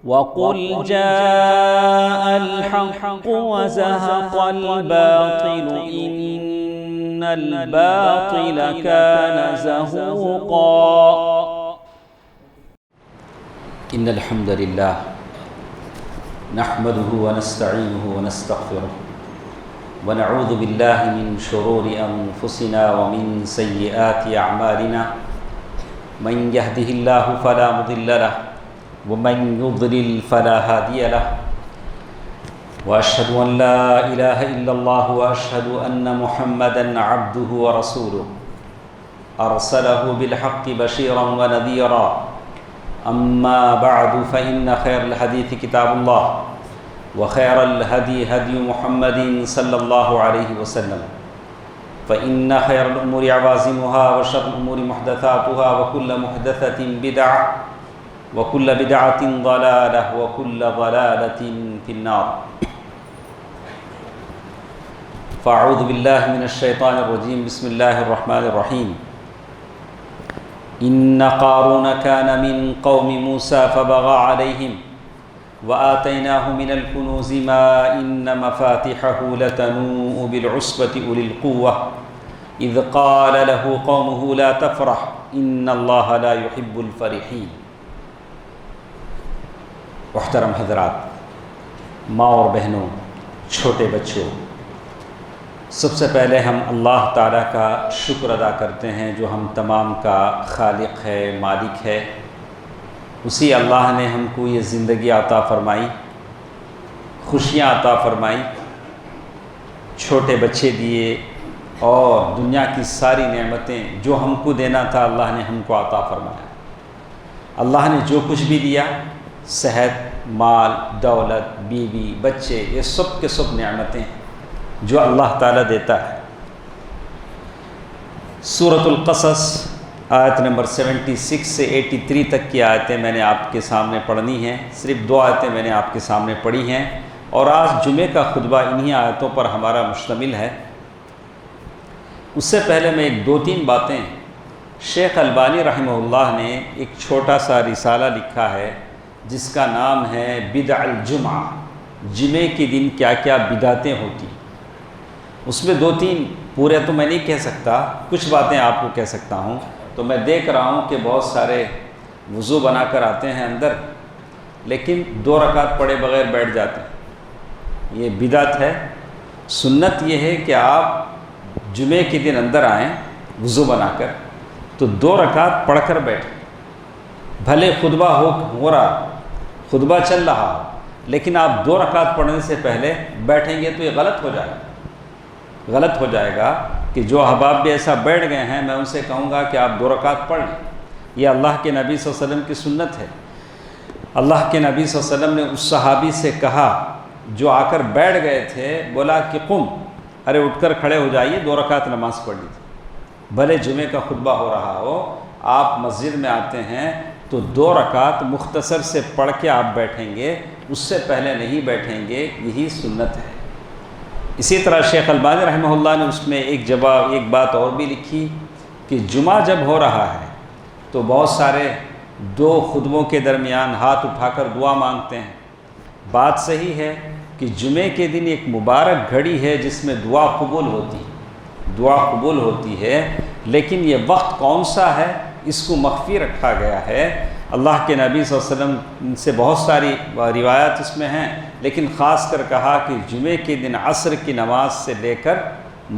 وَقُلْ جَاءَ الْحَقُّ وَزَهَقَ الْبَاطِلُ إِنَّ الْبَاطِلَ كَانَ زَهُوقًا إن الحمد لله نحمده ونستعينه ونستغفره ونعوذ بالله من شرور أنفسنا ومن سيئات أعمالنا من يهده الله فلا مضل له ومن يضلل فلا هادي له وأشهد أن لا إله إلا الله وأشهد أن محمدًا عبده ورسوله أرسله بالحق بشيرا ونذيرا أما بعد فإن خير الحديث كتاب الله وخير الهدي هدي محمد صلى الله عليه وسلم فإن خير الأمور عوازمها وشر الأمور محدثاتها وكل محدثة بدعة وكل بدعة ضلالة وكل ضلالة في النار فأعوذ بالله من الشيطان الرجيم بسم الله الرحمن الرحيم إن قارون كان من قوم موسى فبغى عليهم وآتيناه من الكنوز ما إن مفاتحه لتنوء بالعصبة أولي القوة إذ قال له قومه لا تفرح إن الله لا يحب الفرحين. محترم حضرات، ماں اور بہنوں، چھوٹے بچوں، سب سے پہلے ہم اللہ تعالیٰ کا شکر ادا کرتے ہیں جو ہم تمام کا خالق ہے، مالک ہے۔ اسی اللہ نے ہم کو یہ زندگی عطا فرمائی، خوشیاں عطا فرمائی، چھوٹے بچے دیے اور دنیا کی ساری نعمتیں جو ہم کو دینا تھا اللہ نے ہم کو عطا فرمایا۔ اللہ نے جو کچھ بھی دیا، صحت، مال، دولت، بیوی، بچے، یہ سب کے سب نعمتیں جو اللہ تعالیٰ دیتا ہے۔ سورۃ القصص آیت نمبر 76 سے 83 تک کی آیتیں میں نے آپ کے سامنے پڑھنی ہیں۔ صرف 2 آیتیں میں نے آپ کے سامنے پڑھی ہیں اور آج جمعے کا خطبہ انہی آیتوں پر ہمارا مشتمل ہے۔ اس سے پہلے میں 2-3 باتیں، شیخ البانی رحمہ اللہ نے ایک چھوٹا سا رسالہ لکھا ہے جس کا نام ہے بدع الجمعہ، جمعے کے دن کیا کیا بدعتیں ہوتی۔ اس میں 2-3 پورے تو میں نہیں کہہ سکتا، کچھ باتیں آپ کو کہہ سکتا ہوں۔ تو میں دیکھ رہا ہوں کہ بہت سارے وضو بنا کر آتے ہیں اندر، لیکن 2 رکعت پڑھے بغیر بیٹھ جاتے ہیں، یہ بدعت ہے۔ سنت یہ ہے کہ آپ جمعے کے دن اندر آئیں وضو بنا کر تو 2 رکعت پڑھ کر بیٹھیں، بھلے خطبہ ہو رہا، خطبہ چل رہا ہو، لیکن آپ 2 رکعت پڑھنے سے پہلے بیٹھیں گے تو یہ غلط ہو جائے گا۔ غلط ہو جائے گا کہ جو احباب بھی ایسا بیٹھ گئے ہیں، میں ان سے کہوں گا کہ آپ 2 رکعت پڑھ لیں۔ یہ اللہ کے نبی صلی اللہ علیہ وسلم کی سنت ہے۔ اللہ کے نبی صلی اللہ علیہ وسلم نے اس صحابی سے کہا جو آ کر بیٹھ گئے تھے، بولا کہ قم، ارے اٹھ کر کھڑے ہو جائیے، 2 رکعت نماز پڑھ لیجیے۔ بھلے جمعے کا خطبہ ہو رہا ہو، آپ مسجد میں آتے ہیں تو 2 رکعت مختصر سے پڑھ کے آپ بیٹھیں گے، اس سے پہلے نہیں بیٹھیں گے، یہی سنت ہے۔ اسی طرح شیخ البانی رحمہ اللہ نے اس میں ایک بات اور بھی لکھی کہ جمعہ جب ہو رہا ہے تو بہت سارے 2 خطبوں کے درمیان ہاتھ اٹھا کر دعا مانگتے ہیں۔ بات صحیح ہے کہ جمعے کے دن ایک مبارک گھڑی ہے جس میں دعا قبول ہوتی ہے، لیکن یہ وقت کون سا ہے اس کو مخفی رکھا گیا ہے۔ اللہ کے نبی صلی اللہ علیہ وسلم سے بہت ساری روایات اس میں ہیں، لیکن خاص کر کہا کہ جمعے کے دن عصر کی نماز سے لے کر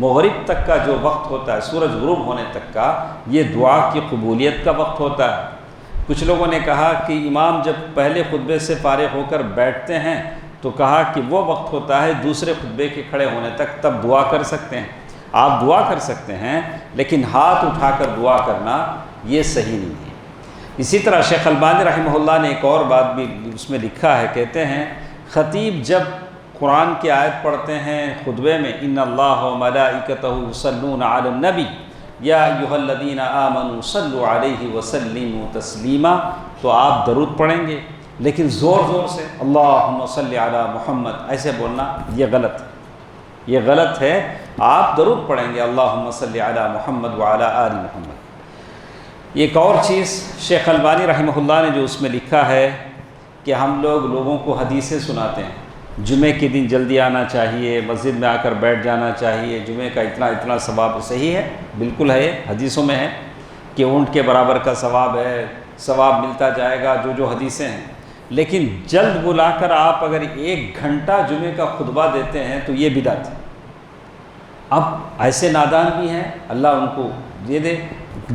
مغرب تک کا جو وقت ہوتا ہے، سورج غروب ہونے تک کا، یہ دعا کی قبولیت کا وقت ہوتا ہے۔ کچھ لوگوں نے کہا کہ امام جب پہلے خطبے سے فارغ ہو کر بیٹھتے ہیں تو کہا کہ وہ وقت ہوتا ہے دوسرے خطبے کے کھڑے ہونے تک، تب دعا کر سکتے ہیں۔ آپ دعا کر سکتے ہیں، لیکن ہاتھ اٹھا کر دعا کرنا یہ صحیح نہیں ہے۔ اسی طرح شیخ البانی رحمہ اللہ نے ایک اور بات بھی اس میں لکھا ہے، کہتے ہیں خطیب جب قرآن کی آیت پڑھتے ہیں خطبے میں، ان اللہ و ملائکتہ یصلون علی النبی یا ایھا الذین آمنوا صلوا علیہ وسلموا تسلیما، تو آپ درود پڑھیں گے، لیکن زور سے اللہم صلی علی محمد ایسے بولنا یہ غلط ہے، یہ غلط ہے۔ آپ درود پڑھیں گے اللہم صلی علی محمد وعلی آل محمد۔ ایک اور چیز شیخ البانی رحمہ اللہ نے جو اس میں لکھا ہے کہ ہم لوگوں کو حدیثیں سناتے ہیں، جمعے کے دن جلدی آنا چاہیے، مسجد میں آ کر بیٹھ جانا چاہیے، جمعے کا اتنا ثواب، صحیح ہے، بالکل ہے، حدیثوں میں ہے کہ اونٹ کے برابر کا ثواب ہے، ثواب ملتا جائے گا، جو حدیثیں ہیں۔ لیکن جلد بلا کر آپ اگر 1 گھنٹہ جمعے کا خطبہ دیتے ہیں تو یہ بدعت ہے۔ اب ایسے نادان بھی ہیں، اللہ ان کو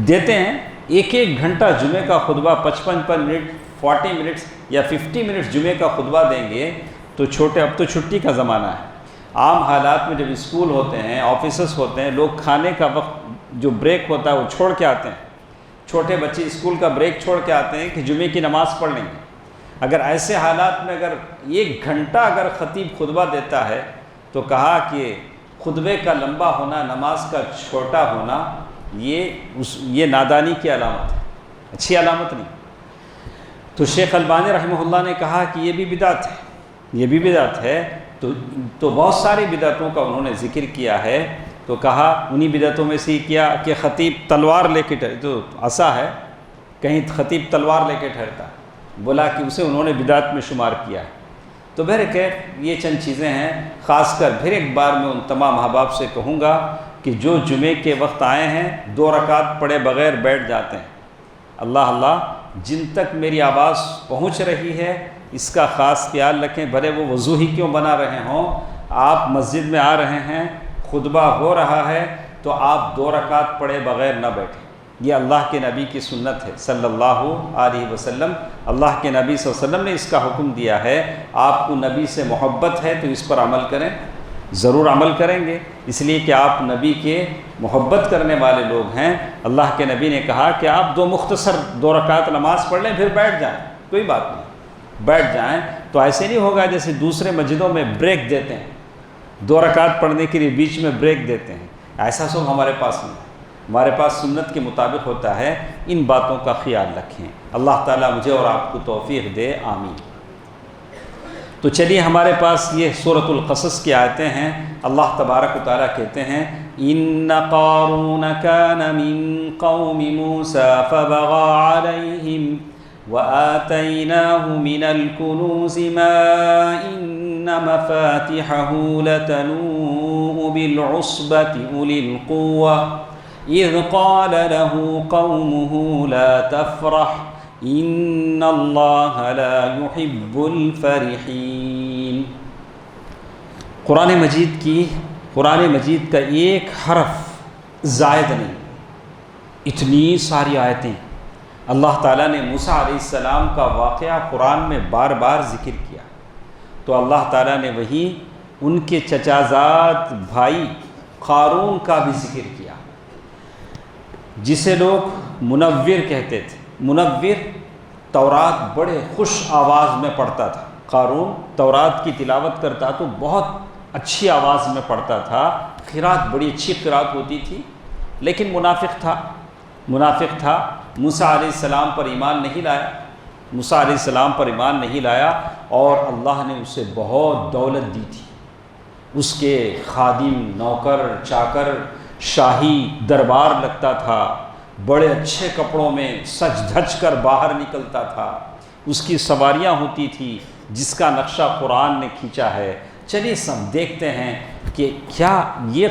دیتے ہیں 1 گھنٹہ جمعے کا خطبہ، 55 منٹ، 40 منٹس یا 50 منٹس جمعے کا خطبہ دیں گے تو اب تو چھٹی کا زمانہ ہے۔ عام حالات میں جب اسکول ہوتے ہیں، آفیسز ہوتے ہیں، لوگ کھانے کا وقت جو بریک ہوتا ہے وہ چھوڑ کے آتے ہیں، چھوٹے بچے اسکول کا بریک چھوڑ کے آتے ہیں کہ جمعے کی نماز پڑھ لیں گے۔ اگر ایسے حالات میں اگر 1 گھنٹہ اگر خطیب خطبہ دیتا ہے تو کہا کہ خطبے کا لمبا ہونا، نماز کا چھوٹا ہونا، یہ نادانی کی علامت ہے، اچھی علامت نہیں۔ تو شیخ البانی رحمہ اللہ نے کہا کہ یہ بھی بدعت ہے، تو بہت ساری بدعتوں کا انہوں نے ذکر کیا ہے۔ تو کہا انہی بدعتوں میں سے ہی کیا کہ خطیب تلوار لے کے جو عصا ہے، کہیں خطیب تلوار لے کے ٹھہرتا، بولا کہ اسے انہوں نے بدعت میں شمار کیا ہے۔ تو بہرکیف یہ چند چیزیں ہیں، خاص کر پھر ایک بار میں ان تمام احباب سے کہوں گا کہ جو جمعے کے وقت آئے ہیں 2 رکعت پڑھے بغیر بیٹھ جاتے ہیں، اللہ جن تک میری آواز پہنچ رہی ہے اس کا خاص خیال رکھیں، بھلے وہ وضو ہی کیوں بنا رہے ہوں، آپ مسجد میں آ رہے ہیں، خطبہ ہو رہا ہے تو آپ 2 رکعت پڑھے بغیر نہ بیٹھیں۔ یہ اللہ کے نبی کی سنت ہے صلی اللہ علیہ وسلم، اللہ کے نبی صلی اللہ علیہ وسلم نے اس کا حکم دیا ہے۔ آپ کو نبی سے محبت ہے تو اس پر عمل کریں، ضرور عمل کریں گے، اس لیے کہ آپ نبی کے محبت کرنے والے لوگ ہیں۔ اللہ کے نبی نے کہا کہ آپ 2 مختصر 2 رکعت نماز پڑھ لیں، پھر بیٹھ جائیں، کوئی بات نہیں، بیٹھ جائیں۔ تو ایسے نہیں ہوگا جیسے دوسرے مسجدوں میں بریک دیتے ہیں، 2 رکعت پڑھنے کے لیے بیچ میں بریک دیتے ہیں، ایسا سب ہمارے پاس نہیں، ہمارے پاس سنت کے مطابق ہوتا ہے۔ ان باتوں کا خیال رکھیں، اللہ تعالیٰ مجھے اور آپ کو توفیق دے، آمین۔ تو چلیے ہمارے پاس یہ سورۃ القصص کی آیتیں ہیں۔ اللہ تبارک و تعالیٰ کہتے ہیں ان قارون کان من قوم موسیٰ فبغى علیہم وآتیناہ من الکنوز ما ان مفاتحہ لتنوء بالعصبۃ اولی القوہ اذ قال له قومه لا تفرح ان اللہ لا يحب الفرحین۔ قرآن مجید کا ایک حرف زائد نہیں، اتنی ساری آیتیں۔ اللہ تعالیٰ نے موسیٰ علیہ السلام کا واقعہ قرآن میں بار بار ذکر کیا، تو اللہ تعالیٰ نے وہیں ان کے چچازاد بھائی قارون کا بھی ذکر کیا، جسے لوگ منور کہتے تھے۔ منور تورات بڑے خوش آواز میں پڑھتا تھا، قارون تورات کی تلاوت کرتا تو بہت اچھی آواز میں پڑھتا تھا، قرات بڑی اچھی قرات ہوتی تھی، لیکن منافق تھا۔ موسیٰ علیہ السلام پر ایمان نہیں لایا، اور اللہ نے اسے بہت دولت دی تھی۔ اس کے خادم، نوکر، چاکر، شاہی دربار لگتا تھا، بڑے اچھے کپڑوں میں سج دھج کر باہر نکلتا تھا، اس کی سواریاں ہوتی تھی جس کا نقشہ قرآن نے کھینچا ہے۔ چلیے سب دیکھتے ہیں کہ کیا یہ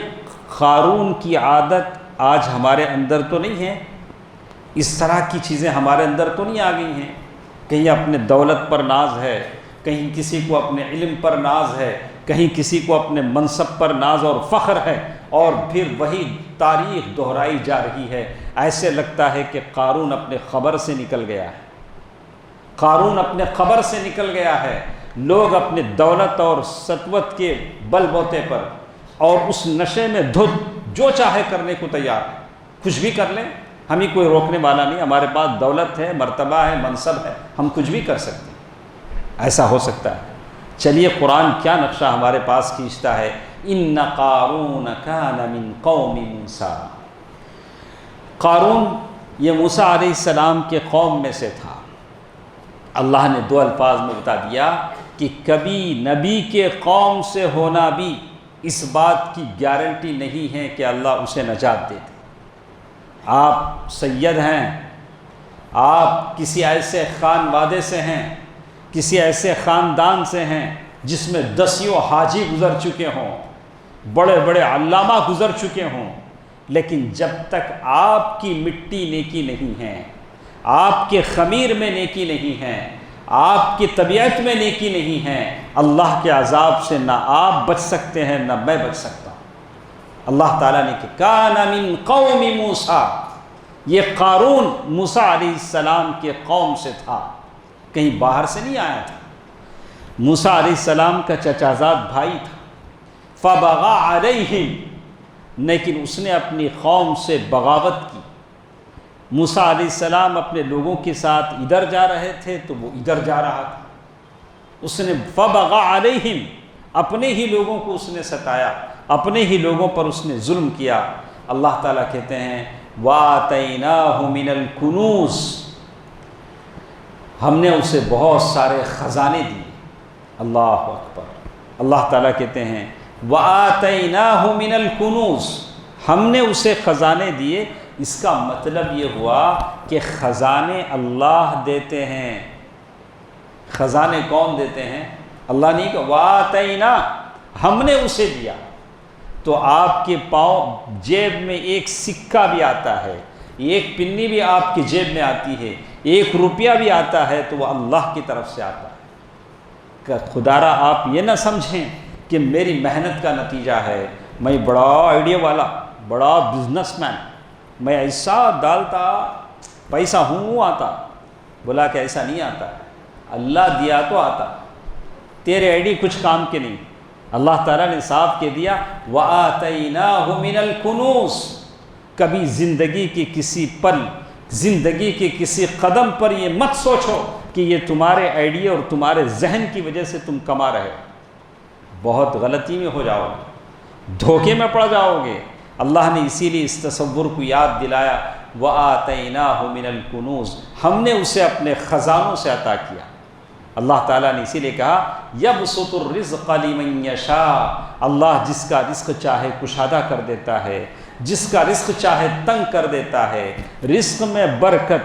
قارون کی عادت آج ہمارے اندر تو نہیں ہے، اس طرح کی چیزیں ہمارے اندر تو نہیں آ گئی ہیں؟ کہیں اپنے دولت پر ناز ہے، کہیں کسی کو اپنے علم پر ناز ہے، کہیں کسی کو اپنے منصب پر ناز اور فخر ہے، اور پھر وہی تاریخ دہرائی جا رہی ہے۔ ایسے لگتا ہے کہ قارون اپنے خبر سے نکل گیا ہے، لوگ اپنے دولت اور سطوت کے بل بوتے پر اور اس نشے میں دھت جو چاہے کرنے کو تیار ہے، کچھ بھی کر لیں، ہمیں کوئی روکنے والا نہیں، ہمارے پاس دولت ہے، مرتبہ ہے، منصب ہے، ہم کچھ بھی کر سکتے ہیں، ایسا ہو سکتا ہے۔ چلیے قرآن کیا نقشہ ہمارے پاس کھینچتا ہے، ان قارون کان من قوم موسیٰ۔ قارون یہ موسیٰ علیہ السلام کے قوم میں سے تھا۔ اللہ نے 2 الفاظ میں بتا دیا کہ کبھی نبی کے قوم سے ہونا بھی اس بات کی گارنٹی نہیں ہے کہ اللہ اسے نجات دے دے۔ آپ سید ہیں، آپ کسی ایسے خان وادے سے ہیں کسی ایسے خاندان سے ہیں جس میں دسیوں حاجی گزر چکے ہوں، بڑے بڑے علامہ گزر چکے ہوں، لیکن جب تک آپ کی مٹی نیکی نہیں ہے، آپ کے خمیر میں نیکی نہیں ہے، آپ کی طبیعت میں نیکی نہیں ہے، اللہ کے عذاب سے نہ آپ بچ سکتے ہیں نہ میں بچ سکتا ہوں۔ اللہ تعالیٰ نے کہا کان من قوم موسیٰ، یہ قارون موسیٰ علیہ السلام کے قوم سے تھا، کہیں باہر سے نہیں آیا تھا، موسیٰ علیہ السلام کا چچازاد بھائی تھا۔ فبغى علیہم، لیکن اس نے اپنی قوم سے بغاوت کی۔ موسیٰ علیہ السلام اپنے لوگوں کے ساتھ ادھر جا رہے تھے تو وہ ادھر جا رہا تھا، اس نے فبغى علیہم، اپنے ہی لوگوں کو اس نے ستایا، اپنے ہی لوگوں پر اس نے ظلم کیا۔ اللہ تعالیٰ کہتے ہیں وَآتَيْنَاهُ مِنَ الْكُنُوزِ، ہم نے اسے بہت سارے خزانے دیے۔ اللہ اکبر۔ اللہ تعالیٰ کہتے ہیں وَآتَيْنَاهُ مِنَ الْكُنُوزِ، ہم نے اسے خزانے دیے۔ اس کا مطلب یہ ہوا کہ خزانے اللہ دیتے ہیں۔ خزانے کون دیتے ہیں؟ اللہ نہیں کہ وَآتَيْنَا، ہم نے اسے دیا۔ تو آپ کے پاؤں جیب میں ایک سکہ بھی آتا ہے، ایک پنی بھی آپ کی جیب میں آتی ہے، 1 روپیہ بھی آتا ہے تو وہ اللہ کی طرف سے آتا ہے۔ کہ خدارا آپ یہ نہ سمجھیں کہ میری محنت کا نتیجہ ہے، میں بڑا آئیڈیا والا، بڑا بزنس مین، میں ایسا ڈالتا پیسہ ہوں آتا۔ بولا کہ ایسا نہیں آتا، اللہ دیا تو آتا، تیرے آئیڈی کچھ کام کے نہیں۔ اللہ تعالیٰ نے صاف کہہ دیا وَآتَيْنَاهُ مِنَ الْكُنُوزِ۔ کبھی زندگی کے کسی پل، زندگی کے کسی قدم پر یہ مت سوچو کہ یہ تمہارے آئیڈیا اور تمہارے ذہن کی وجہ سے تم کما رہے ہو، بہت غلطی میں ہو جاؤ گے، دھوکے میں پڑ جاؤ گے۔ اللہ نے اسی لیے اس تصور کو یاد دلایا وَآتَيْنَاهُ مِنَ الْكُنُوزِ، ہم نے اسے اپنے خزانوں سے عطا کیا۔ اللہ تعالیٰ نے اسی لیے کہا یبسط الرزق لمن یشاء، اللہ جس کا رزق چاہے کشادہ کر دیتا ہے، جس کا رزق چاہے تنگ کر دیتا ہے۔ رزق میں برکت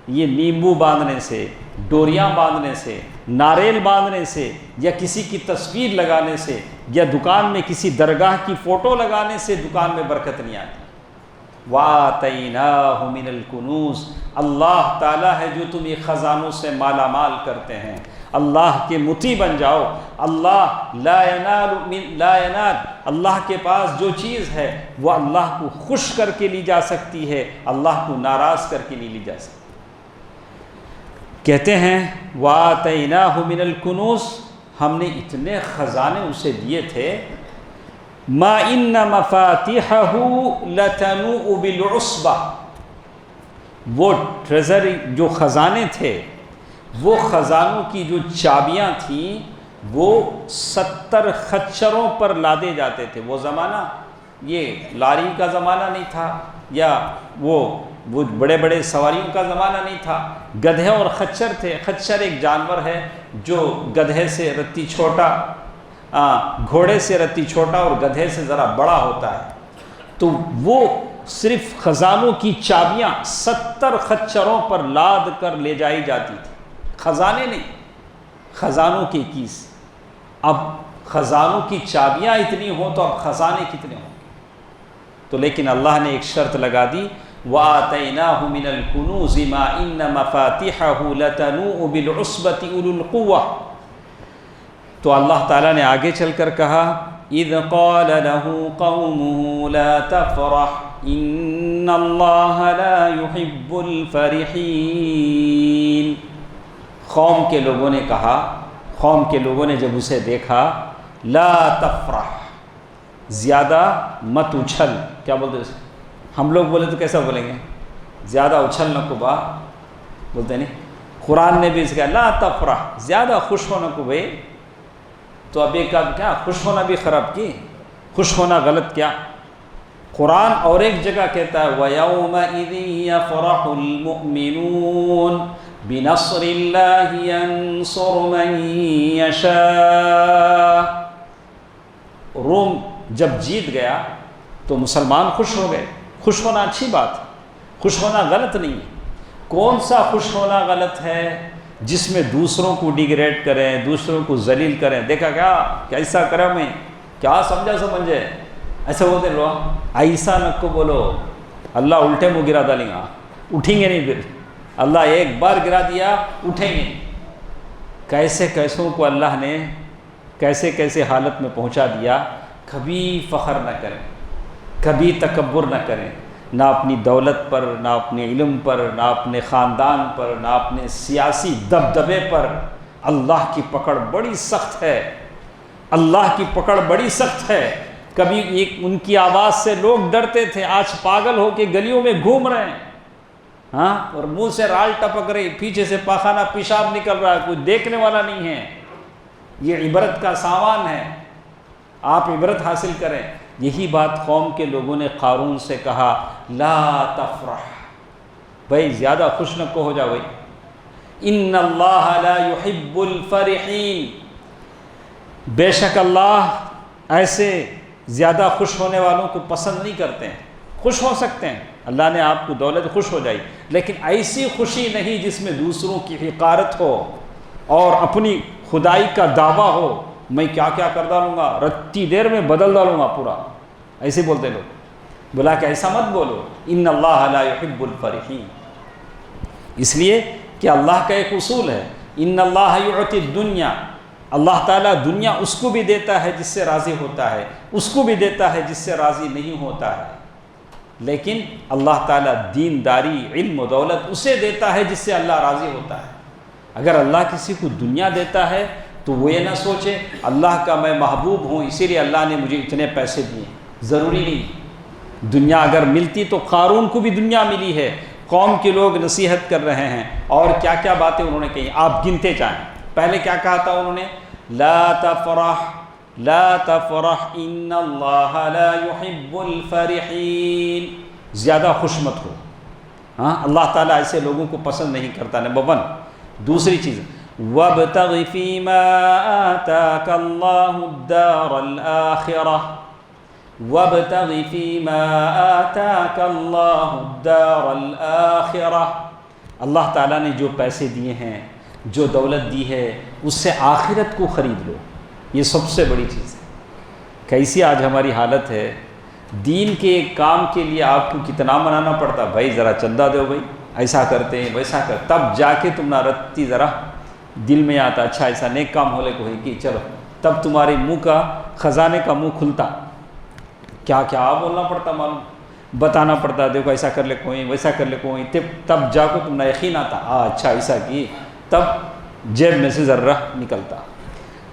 یہ نیمبو باندھنے سے، ڈوریاں باندھنے سے، ناریل باندھنے سے، یا کسی کی تصویر لگانے سے، یا دکان میں کسی درگاہ کی فوٹو لگانے سے دکان میں برکت نہیں آتی۔ وَآتَيْنَاهُ مِنَ الْكُنُوزِ، اللہ تعالیٰ ہے جو تمہیں خزانوں سے مالا مال کرتے ہیں۔ اللہ کے مطیع بن جاؤ۔ اللہ لا ینال، اللہ کے پاس جو چیز ہے وہ اللہ کو خوش کر کے لی جا سکتی ہے، اللہ کو ناراض کر کے نہیں لی جا سکتی۔ کہتے ہیں وَآتَيْنَاهُ مِنَ الْكُنُوزِ، ہم نے اتنے خزانے اسے دیے تھے، ما ان مفاتیحہ لتنوء بالعصبہ، وہ ٹریزر جو خزانے تھے، وہ خزانوں کی جو چابیاں تھیں وہ 70 خچروں پر لادے جاتے تھے۔ وہ زمانہ یہ لاری کا زمانہ نہیں تھا، یا وہ بڑے بڑے سواریوں کا زمانہ نہیں تھا، گدھے اور خچر تھے۔ خچر ایک جانور ہے جو گدھے سے رتی چھوٹا، گھوڑے سے رتی چھوٹا اور گدھے سے ذرا بڑا ہوتا ہے۔ تو وہ صرف خزانوں کی چابیاں 70 خچروں پر لاد کر لے جائی جاتی تھی، خزانے نہیں، خزانوں کے کیس۔ اب خزانوں کی چابیاں اتنی ہوں تو اب خزانے کتنے ہوں گے؟ تو لیکن اللہ نے ایک شرط لگا دی وَآتَيْنَاهُ مِنَ الْكُنُوزِ مَا إِنَّ مَفَاتِحَهُ لَتَنُوءُ بِالْعُصْبَةِ أُولُو الْقُوَّةِ۔ تو اللہ تعالیٰ نے آگے چل کر کہا اِذْ قَالَ لَهُ قَوْمُهُ لَا تَفْرَحْ إِنَّ اللَّهَ لَا يُحِبُّ الْفَرِحِينَ۔ قوم کے لوگوں نے کہا، قوم کے لوگوں نے جب اسے دیکھا لا تفرح، زیادہ مت اچھل۔ کیا بولتے ہیں؟ ہم لوگ بولے تو کیسا بولیں گے؟ زیادہ اچھل نہ کبا، بولتے نہیں؟ قرآن نے بھی اس کہا لا تفرح، زیادہ خوش ہونا کو بھائی۔ تو اب ایک کیا خوش ہونا بھی خراب کی، خوش ہونا غلط کیا؟ قرآن اور ایک جگہ کہتا ہے وَيَوْمَئِذٍ يَفْرَحُ الْمُؤْمِنُونَ بِنَصْرِ اللَّهِ يَنْصُرُ مَنْ يَشَاءُ۔ روم جب جیت گیا تو مسلمان خوش ہو گئے۔ خوش ہونا اچھی بات ہے، خوش ہونا غلط نہیں ہے۔ کون سا خوش ہونا غلط ہے؟ جس میں دوسروں کو ڈیگریڈ کریں، دوسروں کو ذلیل کریں. دیکھا کیسا کرا میں، کیا سمجھے ایسا بولتے لوگ. ایسا نہ کو بولو، اللہ الٹے منہ گرا ڈالیں گا، اٹھیں گے نہیں. پھر اللہ ایک بار گرا دیا اٹھیں گے. کیسے کیسوں کو اللہ نے کیسے حالت میں پہنچا دیا. کبھی فخر نہ کریں، کبھی تکبر نہ کریں، نہ اپنی دولت پر، نہ اپنے علم پر، نہ اپنے خاندان پر، نہ اپنے سیاسی دبدبے پر. اللہ کی پکڑ بڑی سخت ہے، اللہ کی پکڑ بڑی سخت ہے. کبھی ان کی آواز سے لوگ ڈرتے تھے، آج پاگل ہو کے گلیوں میں گھوم رہے ہیں، ہاں، اور منہ سے رال ٹپک رہی، پیچھے سے پاخانہ پیشاب نکل رہا ہے، کوئی دیکھنے والا نہیں ہے. یہ عبرت کا سامان ہے، آپ عبرت حاصل کریں. یہی بات قوم کے لوگوں نے قارون سے کہا، لا تفرح، بھائی زیادہ خوش نہ ہو جا بھائی. ان اللہ لا يحب الفرحین، بے شک اللہ ایسے زیادہ خوش ہونے والوں کو پسند نہیں کرتے ہیں. خوش ہو سکتے ہیں، اللہ نے آپ کو دولت خوش ہو جائی، لیکن ایسی خوشی نہیں جس میں دوسروں کی حقارت ہو اور اپنی خدائی کا دعویٰ ہو. میں کیا کر ڈالوں گا، رتی دیر میں بدل ڈالوں گا پورا، ایسے بولتے لوگ. بولا کہ ایسا مت بولو، ان اللہ لا يحب الفرحین. اس لیے کہ اللہ کا ایک اصول ہے، ان اللہ یعطی الدنیا، اللہ تعالیٰ دنیا اس کو بھی دیتا ہے جس سے راضی ہوتا ہے، اس کو بھی دیتا ہے جس سے راضی نہیں ہوتا ہے. لیکن اللہ تعالیٰ دینداری، علم و دولت اسے دیتا ہے جس سے اللہ راضی ہوتا ہے. اگر اللہ کسی کو دنیا دیتا ہے تو وہ یہ نہ سوچے اللہ کا میں محبوب ہوں اسی لیے اللہ نے مجھے اتنے پیسے دیے. ضروری نہیں. دنیا اگر ملتی تو قارون کو بھی دنیا ملی ہے. قوم کے لوگ نصیحت کر رہے ہیں اور کیا کیا باتیں انہوں نے کہی، آپ گنتے جائیں. پہلے کیا کہا تھا انہوں نے، لا تفرح لا تفرح ان اللہ لا يحب الفرحین، زیادہ خوش مت ہو. ہاں، اللہ تعالیٰ ایسے لوگوں کو پسند نہیں کرتا. نمبر 1. دوسری چیز، وابتغ فیما آتاک اللہ الدار الآخرہ، وابتغ فیما آتاک اللہ الدار الآخرہ. اللہ تعالیٰ نے جو پیسے دیے ہیں، جو دولت دی ہے، اس سے آخرت کو خرید لو. یہ سب سے بڑی چیز ہے. کیسی آج ہماری حالت ہے، دین کے ایک کام کے لیے آپ کو کتنا منانا پڑتا، بھائی ذرا چندہ دو، بھائی ایسا کرتے ہیں ویسا کر، تب جا کے تم نہ رتی ذرا دل میں آتا، اچھا ایسا نیک کام ہو لے کوئی کہ چلو، تب تمہارے منہ کا خزانے کا منہ کھلتا. کیا کیا بولنا پڑتا، معلوم بتانا پڑتا، دیکھو ایسا کر لے کوئی ویسا کر لے کوئی، تب جا کو تم نہ یقین آتا، اچھا ایسا کی، تب جیب میں سے ذرہ نکلتا.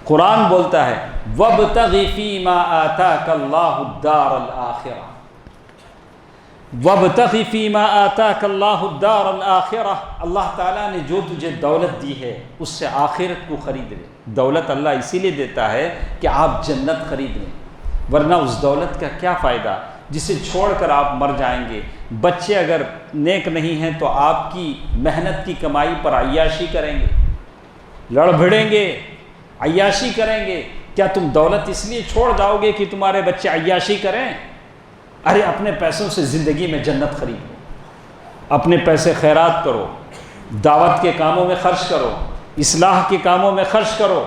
قرآن بولتا ہے وابتغ فیما آتاک اللہ الدار الآخرہ، وابتغ فیما آتاک اللہ الدار الآخرہ. اللہ تعالیٰ نے جو تجھے دولت دی ہے اس سے آخرت کو خرید لے. دولت اللہ اسی لیے دیتا ہے کہ آپ جنت خرید لیں، ورنہ اس دولت کا کیا فائدہ جسے چھوڑ کر آپ مر جائیں گے. بچے اگر نیک نہیں ہیں تو آپ کی محنت کی کمائی پر عیاشی کریں گے، لڑ بھڑیں گے، عیاشی کریں گے. کیا تم دولت اس لیے چھوڑ جاؤ گے کہ تمہارے بچے عیاشی کریں؟ ارے اپنے پیسوں سے زندگی میں جنت خریدو، اپنے پیسے خیرات کرو، دعوت کے کاموں میں خرچ کرو، اصلاح کے کاموں میں خرچ کرو،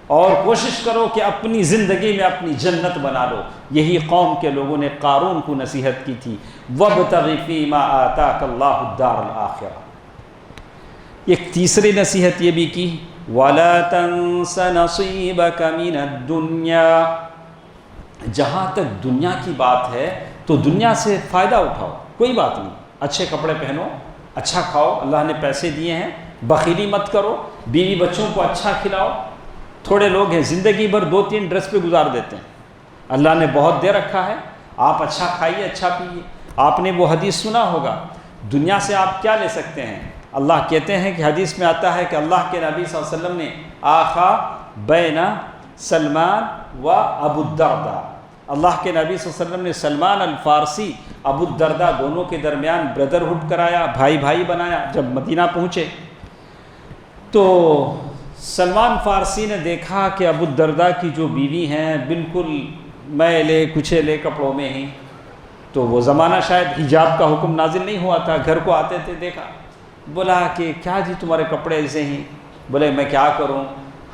اور کوشش کرو کہ اپنی زندگی میں اپنی جنت بنا لو. یہی قوم کے لوگوں نے قارون کو نصیحت کی تھی، وابتغ فیما آتاک اللہ الدار الآخرہ. ایک تیسری نصیحت یہ بھی کی، وَلَا تَنْسَ نَصِيبَكَ مِنَ الدُّنْيَا. جہاں تک دنیا کی بات ہے تو دنیا سے فائدہ اٹھاؤ، کوئی بات نہیں، اچھے کپڑے پہنو، اچھا کھاؤ، اللہ نے پیسے دیے ہیں، بخیلی مت کرو، بیوی بچوں کو اچھا کھلاؤ. تھوڑے لوگ ہیں زندگی بھر 2-3 ڈریس پہ گزار دیتے ہیں. اللہ نے بہت دے رکھا ہے، آپ اچھا کھائیے، اچھا پیئیے. آپ نے وہ حدیث سنا ہوگا، دنیا سے آپ کیا لے سکتے ہیں. اللہ کہتے ہیں کہ حدیث میں آتا ہے کہ اللہ کے نبی صلی اللہ علیہ وسلم نے آخا بین سلمان و ابو الدرداء، اللہ کے نبی صلی اللہ علیہ وسلم نے سلمان الفارسی ابو الدرداء دونوں کے درمیان بردرہڈ کرایا، بھائی بھائی بنایا. جب مدینہ پہنچے تو سلمان فارسی نے دیکھا کہ ابو الدرداء کی جو بیوی ہیں بالکل میلے کچیلے کپڑوں میں ہیں. تو وہ زمانہ شاید حجاب کا حکم نازل نہیں ہوا تھا، گھر کو آتے تھے، دیکھا، بولا کہ کیا جی تمہارے کپڑے ایسے ہیں، بولے میں کیا کروں،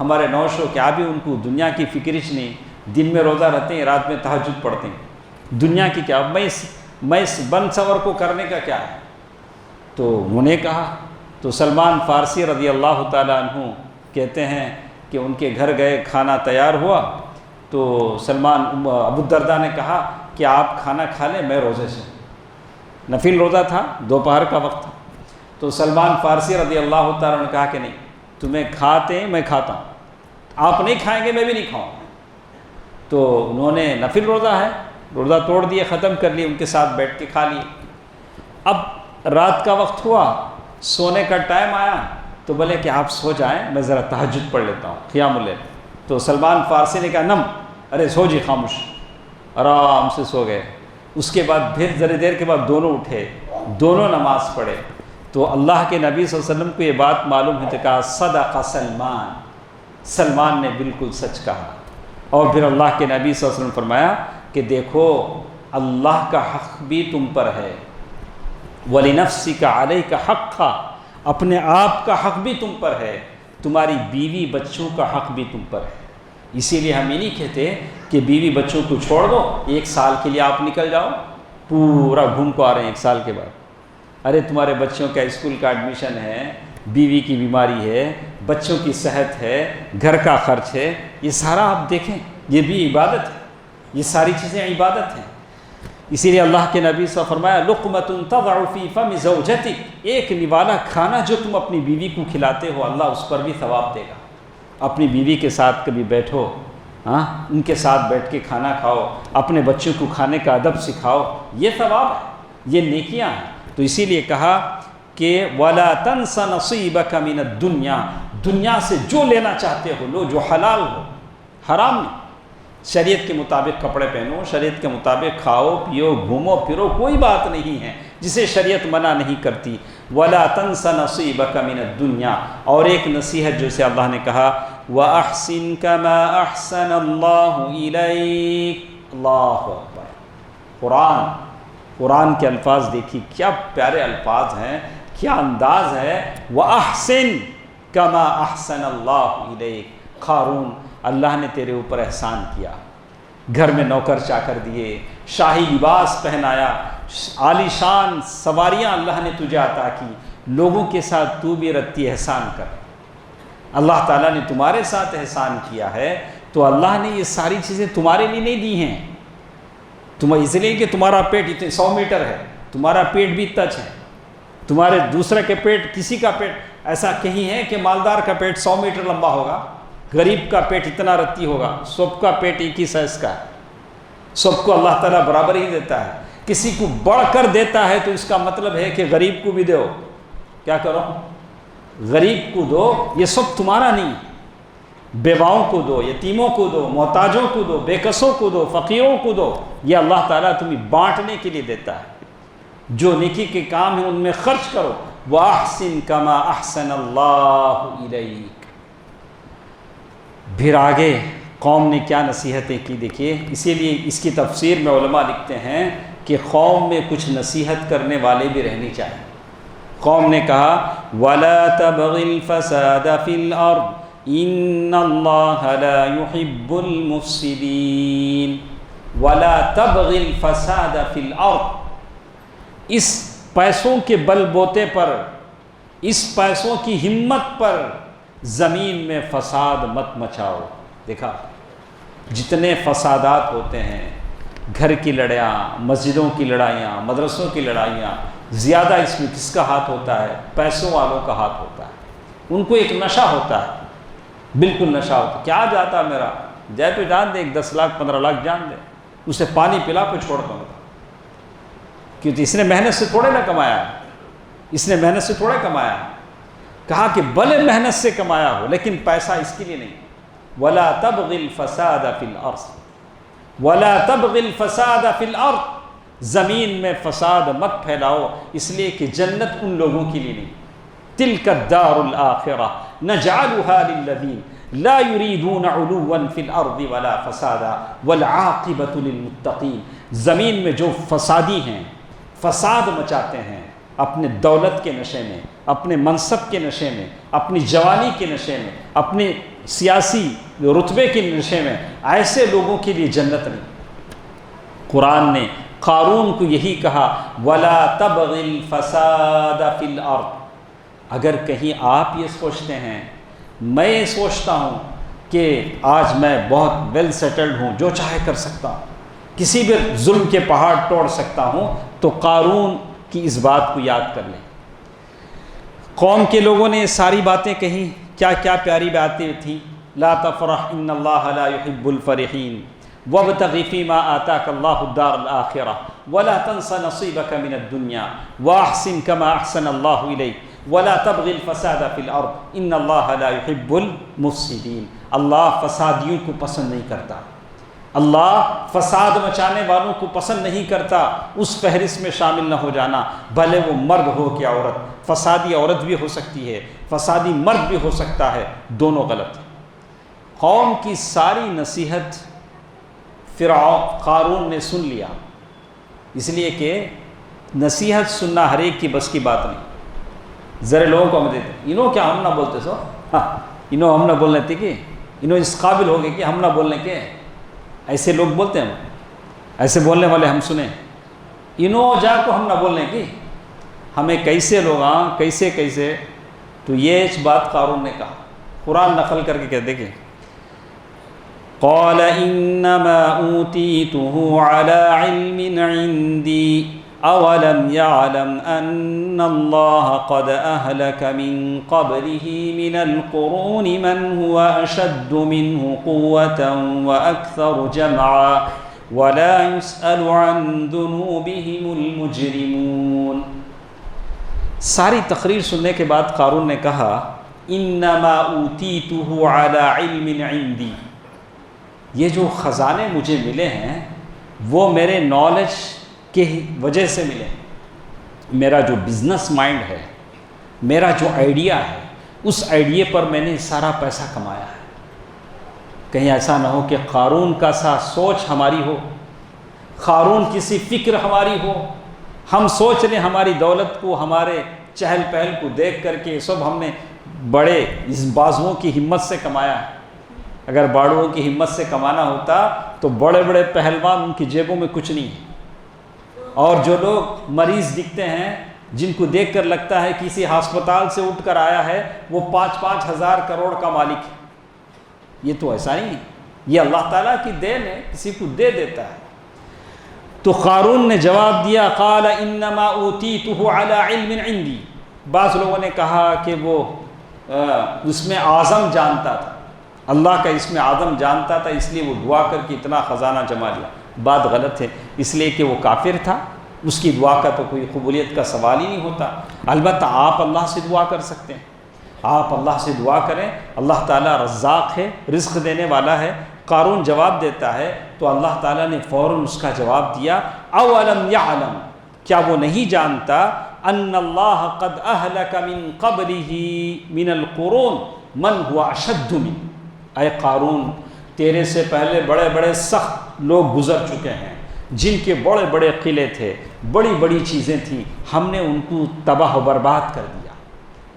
ہمارے نوشو کیا بھی ان کو دنیا کی فکرش نہیں، دن میں روزہ رہتے ہیں، رات میں تہجد پڑھتے ہیں، دنیا کی کیا، میں اس بن سور کو کرنے کا کیا ہے؟ تو انہوں نے کہا، تو سلمان فارسی رضی اللہ تعالیٰ عنہ کہتے ہیں کہ ان کے گھر گئے، کھانا تیار ہوا تو ابو الدرداء نے کہا کہ آپ کھانا کھا لیں، میں روزے سے، نفل روزہ تھا، دوپہر کا وقت تھا، تو سلمان فارسی رضی اللہ تعالیٰ نے کہا کہ نہیں، تمہیں کھاتے ہیں میں کھاتا ہوں، آپ نہیں کھائیں گے میں بھی نہیں کھاؤں. تو انہوں نے نفل روزہ ہے، روزہ توڑ دیے، ختم کر لیے، ان کے ساتھ بیٹھ کے کھا لیے. اب رات کا وقت ہوا، سونے کا ٹائم آیا تو بولے کہ آپ سو جائیں، میں ذرا تہجد پڑھ لیتا ہوں، قیام اللیل. تو سلمان فارسی نے کہا نم، ارے سو جی خاموش، آرام سے سو گئے. اس کے بعد پھر ذرا دیر کے بعد دونوں اٹھے، دونوں نماز پڑھے. تو اللہ کے نبی صلی اللہ علیہ وسلم کو یہ بات معلوم ہے، تو کہا صدق سلمان، سلمان نے بالکل سچ کہا. اور پھر اللہ کے نبی صلی اللہ علیہ وسلم فرمایا کہ دیکھو اللہ کا حق بھی تم پر ہے، وَلِنَفْسِكَ عَلَيْكَ حَقًّا، اپنے آپ کا حق بھی تم پر ہے، تمہاری بیوی بچوں کا حق بھی تم پر ہے. اسی لیے ہم یہ نہیں کہتے کہ بیوی بچوں کو چھوڑ دو، 1 سال کے لیے آپ نکل جاؤ، پورا گھوم کو آ رہے ہیں 1 سال کے بعد. ارے تمہارے بچوں کا اسکول کا ایڈمیشن ہے، بیوی کی بیماری ہے، بچوں کی صحت ہے، گھر کا خرچ ہے، یہ سارا آپ دیکھیں، یہ بھی عبادت ہے، یہ ساری چیزیں عبادت ہیں. اسی لیے اللہ کے نبی صلی اللہ علیہ وسلم فرمایا لقمۃ تضع فی فم زوجتک، ایک نوالا کھانا جو تم اپنی بیوی کو کھلاتے ہو، اللہ اس پر بھی ثواب دے گا. اپنی بیوی کے ساتھ کبھی بیٹھو، ان کے ساتھ بیٹھ کے کھانا کھاؤ، اپنے بچوں کو کھانے کا ادب سکھاؤ، یہ ثواب ہے، یہ نیکیاں ہیں. تو اسی لیے کہا کہ وَلَا تَنْسَ نَصِيبَكَ مِنَ الدُّنْيَا، دنیا سے جو لینا چاہتے ہو لو، جو حلال ہو، حرام نہیں. شریعت کے مطابق کپڑے پہنو، شریعت کے مطابق کھاؤ پیو گھومو پھرو، کوئی بات نہیں ہے جسے شریعت منع نہیں کرتی. وَلَا تَنْسَ نَصِيبَكَ مِنَ الدُّنْيَا، اور ایک نصیحت جیسے اللہ نے کہا وَأَحْسِن كَمَا أَحْسَنَ اللَّهُ إِلَيْكَ. اللہ اکبر. قرآن کے الفاظ دیکھیے کیا پیارے الفاظ ہیں، کیا انداز ہے. وَأَحْسِن كَمَا أَحْسَنَ اللَّهُ إِلَيْكَ. قارون، اللہ نے تیرے اوپر احسان کیا، گھر میں نوکر چاکر دیے، شاہی لباس پہنایا، عالی شان سواریاں اللہ نے تجھے عطا کی، لوگوں کے ساتھ تو بھی رتی احسان کر. اللہ تعالیٰ نے تمہارے ساتھ احسان کیا ہے، تو اللہ نے یہ ساری چیزیں تمہارے لیے نہیں دی ہیں. تم اس لیے کہ تمہارا پیٹ اتنے 100 میٹر ہے، تمہارا پیٹ بھی اتنا ہے، تمہارے دوسرے کے پیٹ، کسی کا پیٹ ایسا کہیں ہے کہ مالدار کا پیٹ 100 میٹر لمبا ہوگا، غریب کا پیٹ اتنا رتی ہوگا. سب کا پیٹ ایک ہی سائز کا ہے، سب کو اللہ تعالیٰ برابر ہی دیتا ہے. کسی کو بڑھ کر دیتا ہے تو اس کا مطلب ہے کہ غریب کو بھی دو. کیا کرو؟ غریب کو دو، یہ سب تمہارا نہیں. بیواؤں کو دو، یتیموں کو دو، محتاجوں کو دو، بے کسوں کو دو، فقیروں کو دو. یہ اللہ تعالیٰ تمہیں بانٹنے کے لیے دیتا ہے. جو نیکی کے کام ہیں ان میں خرچ کرو. وَأَحْسِن كَمَا أَحْسَنَ اللَّهُ إِلَيْكَ. پھر آگے قوم نے کیا نصیحتیں کی دیکھیے. اسی لیے اس کی تفسیر میں علماء لکھتے ہیں کہ قوم میں کچھ نصیحت کرنے والے بھی رہنی چاہیے. قوم نے کہا وَلَا تَبْغِ الْفَسَادَ فِي الْأَرْضِ إِنَّ اللَّهَ لَا يُحِبُّ الْمُفْسِدِينَ. وَلَا تَبْغِ الْفَسَادَ فِي الْأَرْضِ. اس پیسوں کے بل بوتے پر، اس پیسوں کی ہمت پر زمین میں فساد مت مچاؤ. دیکھا جتنے فسادات ہوتے ہیں، گھر کی لڑائیاں، مسجدوں کی لڑائیاں، مدرسوں کی لڑائیاں، زیادہ اس میں کس کا ہاتھ ہوتا ہے؟ پیسوں والوں کا ہاتھ ہوتا ہے. ان کو ایک نشہ ہوتا ہے، بالکل نشہ ہوتا ہے. کیا جاتا میرا جائے تو جان دے، 10 لاکھ 15 لاکھ جان دے، اسے پانی پلا کے چھوڑ دوں گا. کیونکہ اس نے محنت سے تھوڑے نہ کمایا، اس نے محنت سے تھوڑے کمایا. کہا کہ بھلے محنت سے کمایا ہو لیکن پیسہ اس کے لیے نہیں. وَلَا تَبْغِ الْفَسَادَ فِي الْأَرْضِ. وَلَا تَبْغِ الْفَسَادَ فِي الْأَرْضِ. زمین میں فساد مت پھیلاؤ، اس لیے کہ جنت ان لوگوں کے لیے نہیں. تِلْكَ الدَّارُ الْآخِرَةُ نَجْعَلُهَا لِلَّذِينَ لَا يُرِيدُونَ عُلُوًّا فِي الْأَرْضِ وَلَا فَسَادًا وَالْعَاقِبَةُ لِلْمُتَّقِينَ. زمین میں جو فسادی ہیں، فساد مچاتے ہیں، اپنے دولت کے نشے میں، اپنے منصب کے نشے میں، اپنی جوانی کے نشے میں، اپنے سیاسی رتبے کے نشے میں، ایسے لوگوں کے لیے جنت نہیں۔ قرآن نے قارون کو یہی کہا وَلَا تَبْغِ الْفَسَادَ فِي الْأَرْضِ۔ اگر کہیں آپ یہ سوچتے ہیں، میں یہ سوچتا ہوں کہ آج میں بہت ویل سیٹلڈ ہوں، جو چاہے کر سکتا ہوں، کسی بھی ظلم کے پہاڑ توڑ سکتا ہوں، تو قارون کی اس بات کو یاد کر لیں۔ قوم کے لوگوں نے یہ ساری باتیں کہیں، کیا کیا پیاری باتیں تھیں، لا تفرح ان اللہ لا يحب الفرحین وابتغ فیما آتاک اللہ الدار الآخرہ ولا تنس نصیبک من الدنیا واحسن کما احسن اللہ الیک ولا تبغ الفساد فی الارض ان اللہ لا يحب المفسدین۔ اللہ فسادیوں کو پسند نہیں کرتا، اللہ فساد مچانے والوں کو پسند نہیں کرتا۔ اس فہرست میں شامل نہ ہو جانا، بھلے وہ مرد ہو کہ عورت۔ فسادی عورت بھی ہو سکتی ہے، فسادی مرد بھی ہو سکتا ہے، دونوں غلط ہیں۔ قوم کی ساری نصیحت قارون نے سن لیا، اس لیے کہ نصیحت سننا ہر ایک کی بس کی بات نہیں۔ ذرا لوگوں کو ہم دیتے انہوں کیا ہم نہ بولتے سو، ہاں انہوں ہم نہ بولنے تھے کہ انہوں اس قابل ہو گئے کہ ہم نہ بولنے کے، ایسے لوگ بولتے ہیں، ایسے بولنے والے ہم سنیں، انہوں جا کو ہم نہ بولنے کی، ہمیں کیسے لوگ کیسے تو یہ بات قارون نے کہا۔ قرآن نقل کر کے کہہ دیکھیں، قال انما اوتیتہ علی علم عندی اولم یعلم ان اللہ قد اہلک من قبلہ من القرون من هو اشد منہ قوة واکثر جمعا ولا يسأل عن ذنوبهم المجرمون۔ ساری تقریر سننے کے بعد قارون نے کہا انما اوتیتہ علی علم عندی، یہ جو خزانے مجھے ملے ہیں وہ میرے نالج کی وجہ سے ملے۔ میرا جو بزنس مائنڈ ہے، میرا جو آئیڈیا ہے، اس آئیڈیا پر میں نے سارا پیسہ کمایا ہے۔ کہیں ایسا نہ ہو کہ قارون کا سا سوچ ہماری ہو، قارون کی سی فکر ہماری ہو، ہم سوچ لیں ہماری دولت کو، ہمارے چہل پہل کو دیکھ کر کے سب ہم نے بڑے اس بازوؤں کی ہمت سے کمایا ہے۔ اگر باڑوؤں کی ہمت سے کمانا ہوتا تو بڑے بڑے پہلوان ان کی جیبوں میں کچھ نہیں ہے، اور جو لوگ مریض دکھتے ہیں، جن کو دیکھ کر لگتا ہے کسی ہسپتال سے اٹھ کر آیا ہے، وہ 5-5 ہزار کروڑ کا مالک ہے۔ یہ تو ایسا نہیں ہے، یہ اللہ تعالیٰ کی دین ہے، کسی کو دے دیتا ہے۔ تو قارون نے جواب دیا قال انما اوتیتہ علی علم عندی۔ بعض لوگوں نے کہا کہ وہ اس میں اعظم جانتا تھا، اللہ کا اس میں اعظم جانتا تھا، اس لیے وہ دعا کر کے اتنا خزانہ جما لیا۔ بات غلط ہے، اس لیے کہ وہ کافر تھا، اس کی دعا کا تو کوئی قبولیت کا سوال ہی نہیں ہوتا۔ البتہ آپ اللہ سے دعا کر سکتے ہیں، آپ اللہ سے دعا کریں، اللہ تعالیٰ رزاق ہے، رزق دینے والا ہے۔ قارون جواب دیتا ہے تو اللہ تعالیٰ نے فوراً اس کا جواب دیا اولم یعلم، کیا وہ نہیں جانتا ان اللہ قد اہلک من قبلہ من القرون من هو اشد من۔ اے قارون، تیرے سے پہلے بڑے بڑے سخت لوگ گزر چکے ہیں، جن کے بڑے بڑے قلعے تھے، بڑی بڑی چیزیں تھیں، ہم نے ان کو تباہ و برباد کر دیا،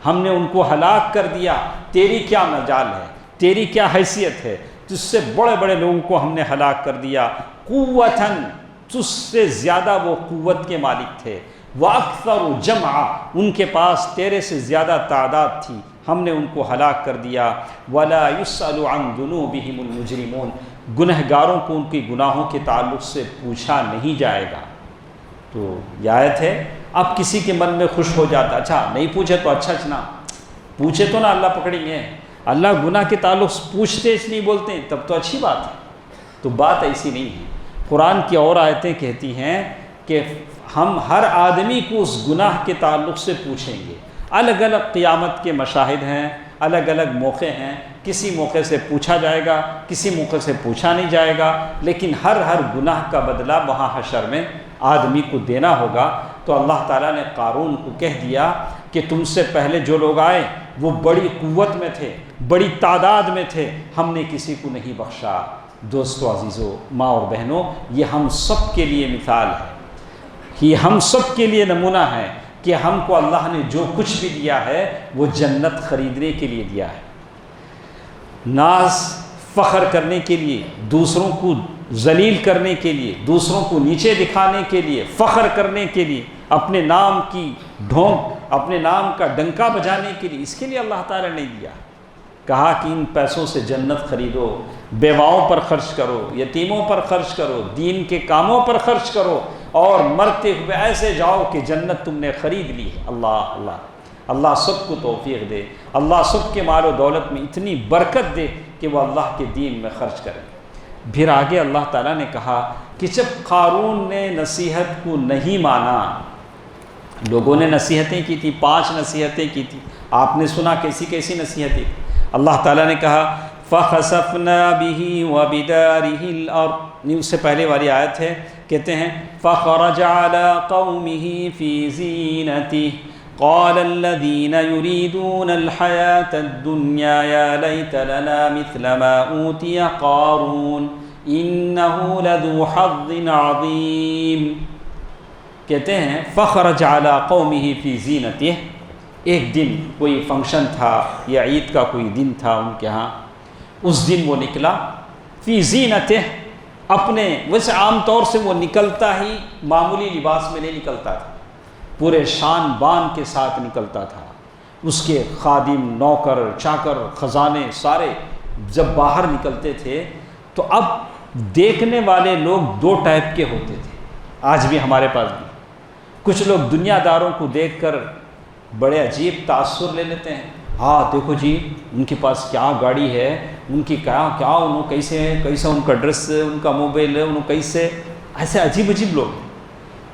ہم نے ان کو ہلاک کر دیا۔ تیری کیا مجال ہے، تیری کیا حیثیت ہے، تجھ سے بڑے بڑے لوگوں کو ہم نے ہلاک کر دیا۔ قوتاً، تجھ سے زیادہ وہ قوت کے مالک تھے، وَأَكْثَرُ جَمْعًا، ان کے پاس تیرے سے زیادہ تعداد تھی، ہم نے ان کو ہلاک کر دیا۔ وَلَا يُسْأَلُ عَنْ ذُنُوبِهِمُ الْمُجْرِمُونَ، گنہگاروں کو ان کے گناہوں کے تعلق سے پوچھا نہیں جائے گا۔ تو یہ آیت ہے، اب کسی کے من میں خوش ہو جاتا، اچھا نہیں پوچھے تو اچھا چنا، پوچھے تو نا اللہ پکڑیں گے، اللہ گناہ کے تعلق سے پوچھتے اس نہیں بولتے تب تو اچھی بات ہے۔ تو بات ایسی نہیں ہے، قرآن کی اور آیتیں کہتی ہیں کہ ہم ہر آدمی کو اس گناہ کے تعلق سے پوچھیں گے۔ الگ الگ قیامت کے مشاہد ہیں، الگ الگ موقع ہیں، کسی موقع سے پوچھا جائے گا، کسی موقع سے پوچھا نہیں جائے گا، لیکن ہر گناہ کا بدلہ وہاں حشر میں آدمی کو دینا ہوگا۔ تو اللہ تعالیٰ نے قارون کو کہہ دیا کہ تم سے پہلے جو لوگ آئے وہ بڑی قوت میں تھے، بڑی تعداد میں تھے، ہم نے کسی کو نہیں بخشا۔ دوستو عزیزو، ماں اور بہنوں، یہ ہم سب کے لیے مثال ہے، یہ ہم سب کے لیے نمونہ ہے کہ ہم کو اللہ نے جو کچھ بھی دیا ہے وہ جنت خریدنے کے لیے دیا ہے، ناز فخر کرنے کے لیے، دوسروں کو ذلیل کرنے کے لیے، دوسروں کو نیچے دکھانے کے لیے، فخر کرنے کے لیے، اپنے نام کی ڈھونک، اپنے نام کا ڈنکا بجانے کے لیے، اس کے لیے اللہ تعالیٰ نے دیا۔ کہا کہ ان پیسوں سے جنت خریدو، بیواؤں پر خرچ کرو، یتیموں پر خرچ کرو، دین کے کاموں پر خرچ کرو، اور مرتے ہوئے ایسے جاؤ کہ جنت تم نے خرید لی ہے۔ اللہ اللہ، اللہ سب کو توفیق دے، اللہ سب کے مال و دولت میں اتنی برکت دے کہ وہ اللہ کے دین میں خرچ کریں۔ پھر آگے اللہ تعالیٰ نے کہا کہ جب قارون نے نصیحت کو نہیں مانا، لوگوں نے نصیحتیں کی تھی، 5 نصیحتیں کی تھی، آپ نے سنا کیسی کیسی نصیحتیں۔ اللہ تعالیٰ نے کہا فَخَسَفْنَا بِهِ وَبِدَارِهِ الْأَرْضِ، نہیں، اس سے پہلے والی آیت ہے، کہتے ہیں فَخَرَجَ عَلَىٰ قَوْمِهِ فِي زِينَتِهِ قَالَ الَّذِينَ يُرِيدُونَ الْحَيَاةَ الدُّنْيَا يَا لَيْتَ لَنَا مِثْلَ مَا أُوتِيَ قَارُونُ إِنَّهُ لَذُو حَظٍّ عَظِيمٍ۔ کہتے ہیں فَخَرَجَ عَلَىٰ قَوْمِهِ فِي زِينَتِهِ، ایک دن کوئی فنکشن تھا یا عید کا کوئی دن تھا ان کے ہاں، اس دن وہ نکلا فی زینتہ، اپنے، ویسے عام طور سے وہ نکلتا ہی معمولی لباس میں نہیں نکلتا تھا، پورے شان بان کے ساتھ نکلتا تھا۔ اس کے خادم، نوکر، چاکر، خزانے سارے جب باہر نکلتے تھے تو اب دیکھنے والے لوگ 2 ٹائپ کے ہوتے تھے، آج بھی ہمارے پاس بھی۔ کچھ لوگ دنیا داروں کو دیکھ کر بڑے عجیب تاثر لے لیتے ہیں، ہاں دیکھو جی ان کے پاس کیا گاڑی ہے، ان کی کیا انہوں کیسے ہے، کیسا ان کا ڈریس ہے، ان کا موبائل ہے، انہوں کیسے، ایسے عجیب عجیب لوگ۔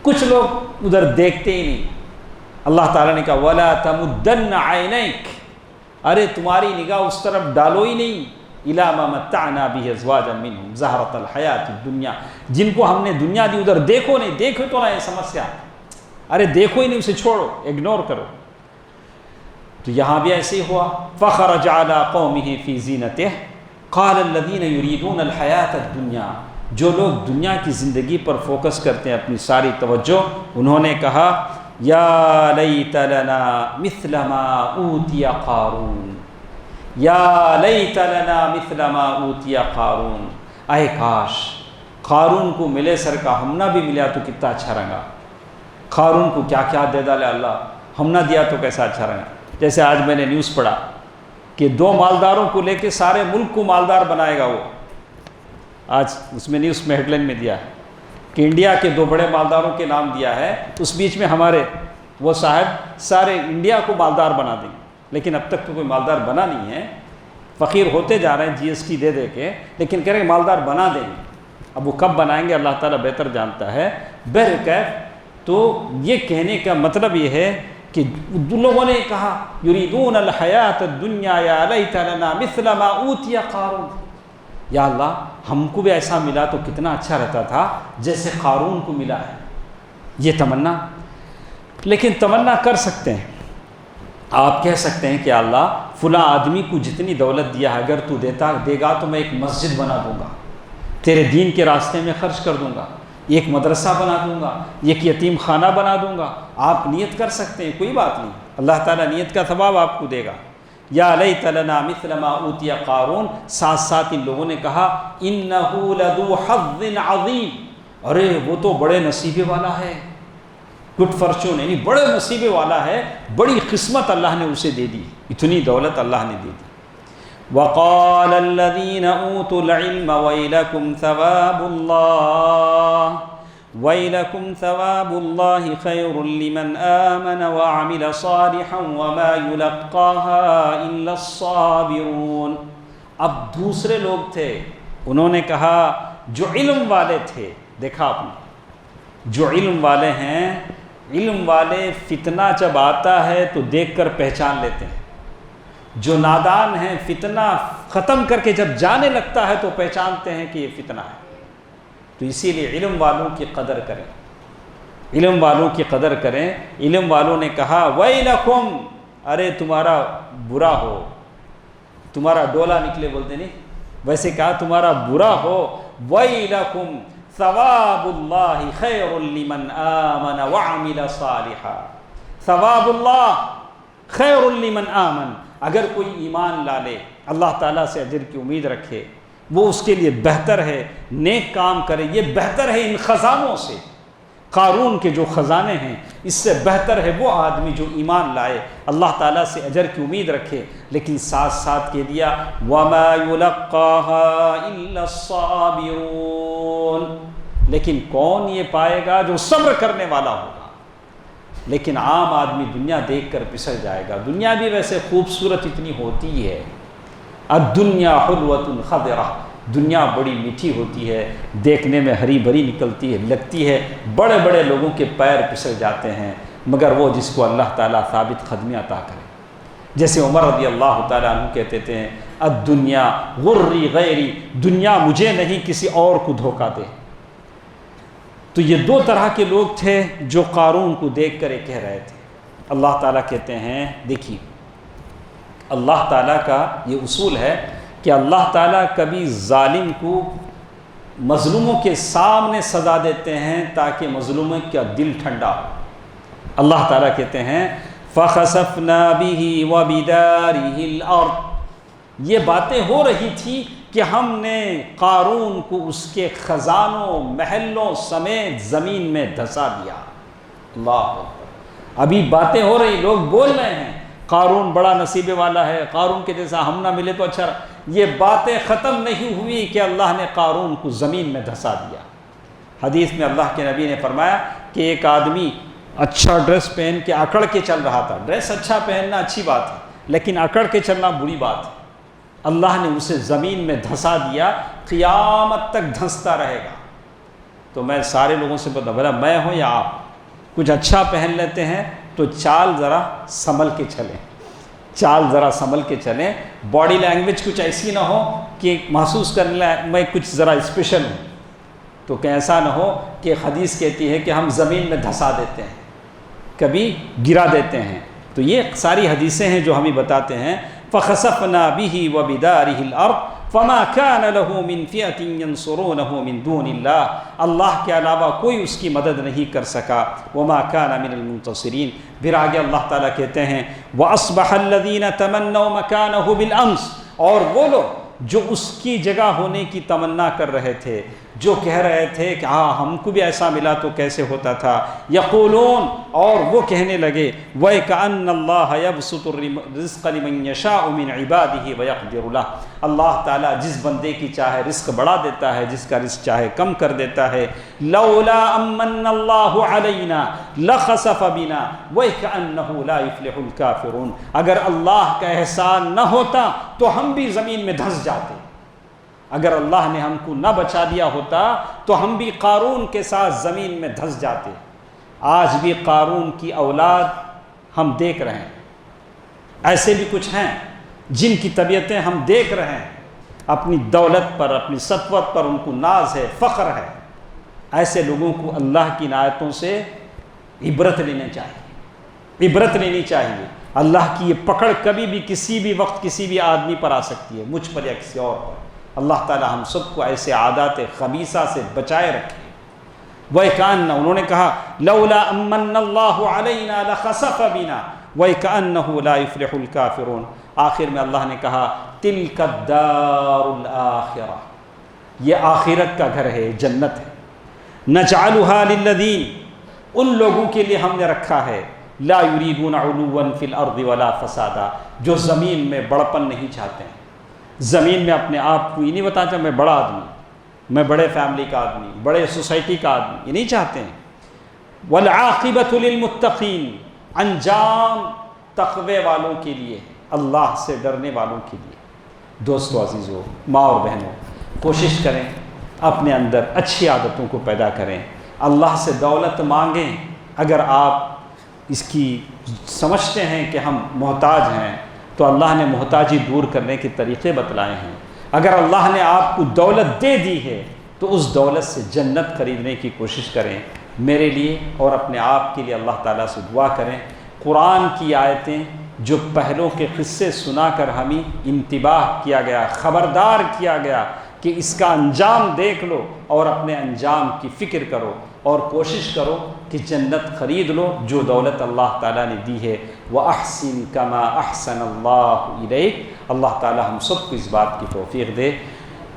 کچھ لوگ ادھر دیکھتے ہی نہیں۔ اللہ تعالیٰ نے کہا وَلَا تَمُدَّنَّ عَيْنَيْكَ، ارے تمہاری نگاہ اس طرف ڈالو ہی نہیں، إِلَىٰ مَا مَتَّعْنَا بِهِ أَزْوَاجًا مِّنْهُمْ زَهْرَةَ الْحَيَاةِ الدُّنْيَا، جن کو ہم نے دنیا دی ادھر دیکھو نہیں، دیکھو تو نہ یہ سمسیا، ارے دیکھو ہی نہیں، اسے چھوڑو، اگنور کرو۔ تو یہاں بھی ایسے ہی ہوا، فَخَرَجَ عَلَىٰ قَوْمِهِ فِي زِينَتِهِ قَالَ الَّذِينَ يُرِيدُونَ الْحَيَاةَ الدُّنْيَا، جو لوگ دنیا کی زندگی پر فوکس کرتے ہیں اپنی ساری توجہ، انہوں نے کہا یا لیت لنا مثل ما اوتی قارون، یا لیت لنا مثل ما اوتی قارون، اے کاش قارون کو ملے سر کا ہم نہ بھی ملیا تو کتنا اچھا رہا۔ قارون کو کیا کیا دے ڈالے اللہ، ہم نہ دیا تو کیسا اچھا رہا۔ جیسے آج میں نے نیوز پڑھا کہ 2 مالداروں کو لے کے سارے ملک کو مالدار بنائے گا وہ، آج اس میں نیوز میں ہیڈ لائن میں دیا ہے کہ انڈیا کے 2 بڑے مالداروں کے نام دیا ہے، اس بیچ میں ہمارے وہ صاحب سارے انڈیا کو مالدار بنا دیں گے، لیکن اب تک تو کوئی مالدار بنا نہیں ہے، فقیر ہوتے جا رہے ہیں GST دے دے کے، لیکن کہہ رہے ہیں مالدار بنا دیں گے، اب وہ کب بنائیں گے اللہ تعالیٰ بہتر جانتا ہے۔ بہرکیف تو یہ کہنے کا مطلب یہ ہے کہ لوگوں نے کہا یریدون الحیات الدنیا یا لیت لنا مثل ما اوتی قارون، یا اللہ ہم کو بھی ایسا ملا تو کتنا اچھا رہتا تھا جیسے قارون کو ملا ہے، یہ تمنا۔ لیکن تمنا کر سکتے ہیں، آپ کہہ سکتے ہیں کہ اللہ فلاں آدمی کو جتنی دولت دیا ہے اگر تو دے گا تو میں ایک مسجد بنا دوں گا، تیرے دین کے راستے میں خرچ کر دوں گا، ایک مدرسہ بنا دوں گا، ایک یتیم خانہ بنا دوں گا۔ آپ نیت کر سکتے ہیں، کوئی بات نہیں، اللہ تعالیٰ نیت کا ثواب آپ کو دے گا۔ یا لیت لنا مثل ما اوتی قارون، ساتھ ساتھ ان لوگوں نے کہا انہ لذو حظ عظیم، ارے وہ تو بڑے نصیبے والا ہے، گڈ فارچون، یعنی بڑے نصیبے والا ہے، بڑی قسمت اللہ نے اسے دے دی، اتنی دولت اللہ نے دے دی۔ وقال الذين اوتوا العلم ويلكم ثواب الله خير لمن آمن وعمل صالحا وما يلقاها إلا الصابرون۔ اب دوسرے لوگ تھے، انہوں نے کہا جو علم والے تھے، دیکھا آپ نے جو علم والے ہیں، علم والے فتنہ جب آتا ہے تو دیکھ کر پہچان لیتے ہیں، جو نادان ہیں فتنہ ختم کر کے جب جانے لگتا ہے تو پہچانتے ہیں کہ یہ فتنہ ہے۔ تو اسی لیے علم والوں کی قدر کریں، علم والوں کی قدر کریں۔ علم والوں نے کہا ویلکم، ارے تمہارا برا ہو، تمہارا ڈولا نکلے بولتے نہیں، ویسے کہا تمہارا برا ہو، ویلکم ثواب اللہ خیر لمن آمن وعمل صالحا، ثواب اللہ خیر لمن آمن، اگر کوئی ایمان لا لے، اللہ تعالیٰ سے اجر کی امید رکھے، وہ اس کے لیے بہتر ہے، نیک کام کرے، یہ بہتر ہے ان خزانوں سے۔ قارون کے جو خزانے ہیں اس سے بہتر ہے وہ آدمی جو ایمان لائے، اللہ تعالیٰ سے اجر کی امید رکھے، لیکن ساتھ ساتھ کہہ دیا وَمَا يُلَقَّاهَا إِلَّا الصَّابِرُونَ، لیکن کون یہ پائے گا؟ جو صبر کرنے والا ہوگا۔ لیکن عام آدمی دنیا دیکھ کر پسر جائے گا۔ دنیا بھی ویسے خوبصورت اتنی ہوتی ہے، الدنیا حلوۃ خضرہ، دنیا بڑی میٹھی ہوتی ہے، دیکھنے میں ہری بھری نکلتی ہے، لگتی ہے، بڑے بڑے لوگوں کے پیر پسر جاتے ہیں، مگر وہ جس کو اللہ تعالیٰ ثابت قدمی عطا کرے۔ جیسے عمر رضی اللہ تعالیٰ عنہ کہتے تھے الدنیا غری غیری، دنیا مجھے نہیں کسی اور کو دھوکہ دے۔ تو یہ دو طرح کے لوگ تھے جو قارون کو دیکھ کر یہ کہہ رہے تھے۔ اللہ تعالیٰ کہتے ہیں، دیکھیے اللہ تعالیٰ کا یہ اصول ہے کہ اللہ تعالیٰ کبھی ظالم کو مظلوموں کے سامنے سزا دیتے ہیں تاکہ مظلوموں کا دل ٹھنڈا ہو۔ اللہ تعالیٰ کہتے ہیں فَخَسَفْنَا بِهِ وَبِدَارِهِ الْأَرْضِ، یہ باتیں ہو رہی تھی کہ ہم نے قارون کو اس کے خزانوں محلوں سمیت زمین میں دھسا دیا۔ اللہ اکبر، ابھی باتیں ہو رہی، لوگ بول رہے ہیں قارون بڑا نصیبے والا ہے، قارون کے جیسا ہم نہ ملے تو اچھا۔ یہ باتیں ختم نہیں ہوئی کہ اللہ نے قارون کو زمین میں دھسا دیا۔ حدیث میں اللہ کے نبی نے فرمایا کہ ایک آدمی اچھا ڈریس پہن کے اکڑ کے چل رہا تھا۔ ڈریس اچھا پہننا اچھی بات ہے، لیکن اکڑ کے چلنا بری بات ہے۔ اللہ نے اسے زمین میں دھسا دیا، قیامت تک دھنستا رہے گا۔ تو میں سارے لوگوں سے بولا میں ہوں یا آپ، کچھ اچھا پہن لیتے ہیں تو چال ذرا سنبھل کے چلیں، چال ذرا سنبھل کے چلیں، باڈی لینگویج کچھ ایسی نہ ہو کہ محسوس کرنے میں کچھ ذرا اسپیشل ہوں، تو کہ ایسا نہ ہو کہ حدیث کہتی ہے کہ ہم زمین میں دھسا دیتے ہیں، کبھی گرا دیتے ہیں۔ تو یہ ساری حدیثیں ہیں جو ہمیں بتاتے ہیں فَخَسَفْنَا بِهِ وَبِدَارِهِ الْأَرْضِ فَمَا كَانَ لَهُ مِنْ فِئَةٍ يَنْصُرُونَهُ مِنْ دُونِ اللَّهِ، اللہ کے علاوہ کوئی اس کی مدد نہیں کر سکا۔ وَمَا كَانَ مِنَ الْمُنْتَصِرِينَ، پھر آگے اللہ تعالیٰ کہتے ہیں وَأَصْبَحَ الَّذِينَ تَمَنَّوْا مَكَانَهُ بِالْأَمْسِ، اور وہ لوگ جو اس کی جگہ ہونے کی تمنا کر رہے تھے، جو کہہ رہے تھے کہ ہاں ہم کو بھی ایسا ملا تو کیسے ہوتا تھا، یقولون، اور وہ کہنے لگے وَإِكَأَنَّ اللَّهَ يَبْسُطُ الرِّزْقَ لِمَن يَشَاءُ مِنْ عِبَادِهِ وَيَقْدِرُ لَهُ، اللہ تعالیٰ جس بندے کی چاہے رزق بڑھا دیتا ہے، جس کا رزق چاہے کم کر دیتا ہے۔ لولا امن اللہ علینا لخسف بنا وَإِكَأَنَّهُ لَا يُفْلِحُ الْكَافِرُونَ، اگر اللہ کا احسان نہ ہوتا تو ہم بھی زمین میں دھنس جاتے، اگر اللہ نے ہم کو نہ بچا دیا ہوتا تو ہم بھی قارون کے ساتھ زمین میں دھنس جاتے۔ آج بھی قارون کی اولاد ہم دیکھ رہے ہیں، ایسے بھی کچھ ہیں جن کی طبیعتیں ہم دیکھ رہے ہیں، اپنی دولت پر، اپنی سطوت پر ان کو ناز ہے، فخر ہے۔ ایسے لوگوں کو اللہ کی آیتوں سے عبرت لینا چاہیے، عبرت لینی چاہیے۔ اللہ کی یہ پکڑ کبھی بھی کسی بھی وقت کسی بھی آدمی پر آ سکتی ہے، مجھ پر یا کسی اور پر۔ اللہ تعالی ہم سب کو ایسے عادات خبیثہ سے بچائے رکھے۔ وَإِكَأَنَّ، انہوں نے کہا لولا امن اللہ علینا لخسف بنا وَإِكَأَنَّهُ لَا يُفْلِحُ الْكَافِرُونَ، آخر میں اللہ نے کہا تِلْكَ الدَّارُ الْآخِرَةُ، یہ آخرت کا گھر ہے، جنت ہے۔ نَجْعَلُهَا لِلَّذِينَ، ان لوگوں کے لیے ہم نے رکھا ہے لا يُرِيدُونَ عُلُوًّا فِي الْأَرْضِ وَلَا فَسَادًا، جو زمین میں بڑپن نہیں چاہتے ہیں، زمین میں اپنے آپ کو یہ نہیں بتاتا میں بڑا آدمی، میں بڑے فیملی کا آدمی، بڑے سوسائٹی کا آدمی، یہ نہیں چاہتے ہیں۔ وَالْعَاقِبَةُ لِلْمُتَّقِينَ، انجام تقوی والوں کے لیے، اللہ سے ڈرنے والوں کے لیے۔ دوستو عزیزو، ماں اور بہنوں، کوشش کریں اپنے اندر اچھی عادتوں کو پیدا کریں، اللہ سے دولت مانگیں۔ اگر آپ اس کی سمجھتے ہیں کہ ہم محتاج ہیں تو اللہ نے محتاجی دور کرنے کے طریقے بتلائے ہیں۔ اگر اللہ نے آپ کو دولت دے دی ہے تو اس دولت سے جنت خریدنے کی کوشش کریں۔ میرے لیے اور اپنے آپ کے لیے اللہ تعالیٰ سے دعا کریں۔ قرآن کی آیتیں جو پہلوں کے قصے سنا کر ہمیں انتباہ کیا گیا، خبردار کیا گیا کہ اس کا انجام دیکھ لو اور اپنے انجام کی فکر کرو، اور کوشش کرو کہ جنت خرید لو جو دولت اللہ تعالیٰ نے دی ہے۔ وَأَحْسِن كَمَا أَحْسَنَ اللَّهُ إِلَيْكَ، اللہ تعالیٰ ہم سب کو اس بات کی توفیق دے۔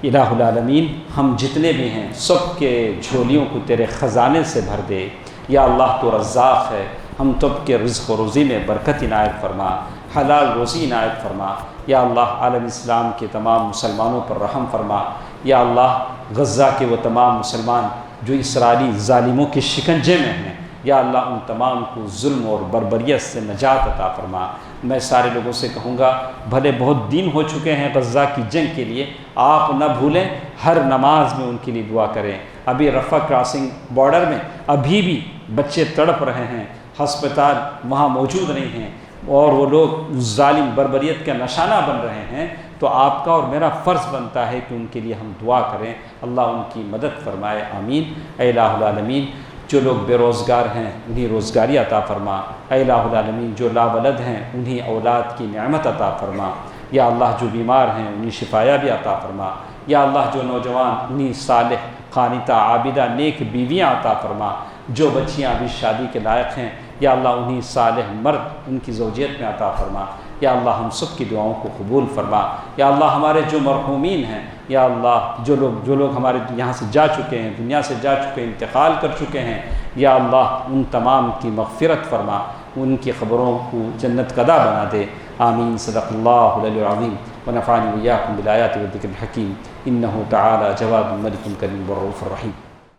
الہ العالمین ہم جتنے بھی ہیں سب کے جھولیوں کو تیرے خزانے سے بھر دے۔ یا اللہ تو رزاق ہے، ہم سب کے رزق و روزی میں برکت عنایت فرما، حلال روزی عنایت فرما۔ یا اللہ عالم اسلام کے تمام مسلمانوں پر رحم فرما۔ یا اللہ غزہ کے وہ تمام مسلمان جو اسرائیلی ظالموں کے شکنجے میں ہیں، یا اللہ ان تمام کو ظلم اور بربریت سے نجات عطا فرما۔ میں سارے لوگوں سے کہوں گا بھلے بہت دن ہو چکے ہیں غزہ کی جنگ کے لیے، آپ نہ بھولیں ہر نماز میں ان کے لیے دعا کریں۔ ابھی رفح کراسنگ بارڈر میں ابھی بھی بچے تڑپ رہے ہیں، ہسپتال وہاں موجود نہیں ہیں اور وہ لوگ ظالم بربریت کا نشانہ بن رہے ہیں، تو آپ کا اور میرا فرض بنتا ہے کہ ان کے لیے ہم دعا کریں، اللہ ان کی مدد فرمائے، آمین۔ اے الہ العالمین جو لوگ بے روزگار ہیں انہیں روزگاری عطا فرما۔ اے الہ العالمین جو لاولد ہیں انہیں اولاد کی نعمت عطا فرما۔ یا اللہ جو بیمار ہیں انہیں شفایا بھی عطا فرما۔ یا اللہ جو نوجوان انہیں صالح قانتہ عابدہ نیک بیویاں عطا فرما۔ جو بچیاں ابھی شادی کے لائق ہیں یا اللہ انہیں صالح مرد ان کی زوجیت میں عطا فرما۔ یا اللہ ہم سب کی دعاؤں کو قبول فرما۔ یا اللہ ہمارے جو مرحومین ہیں، یا اللہ جو لوگ ہمارے یہاں سے جا چکے ہیں، دنیا سے جا چکے ہیں، انتقال کر چکے ہیں، یا اللہ ان تمام کی مغفرت فرما، ان کی قبروں کو جنت کا دہ بنا دے، آمین۔ صدق اللہ العلی العظیم ونفعنی وإياكم بالآیات والذکر الحکیم، انہ تعالی جواد ملک کریم والرؤوف الرحیم۔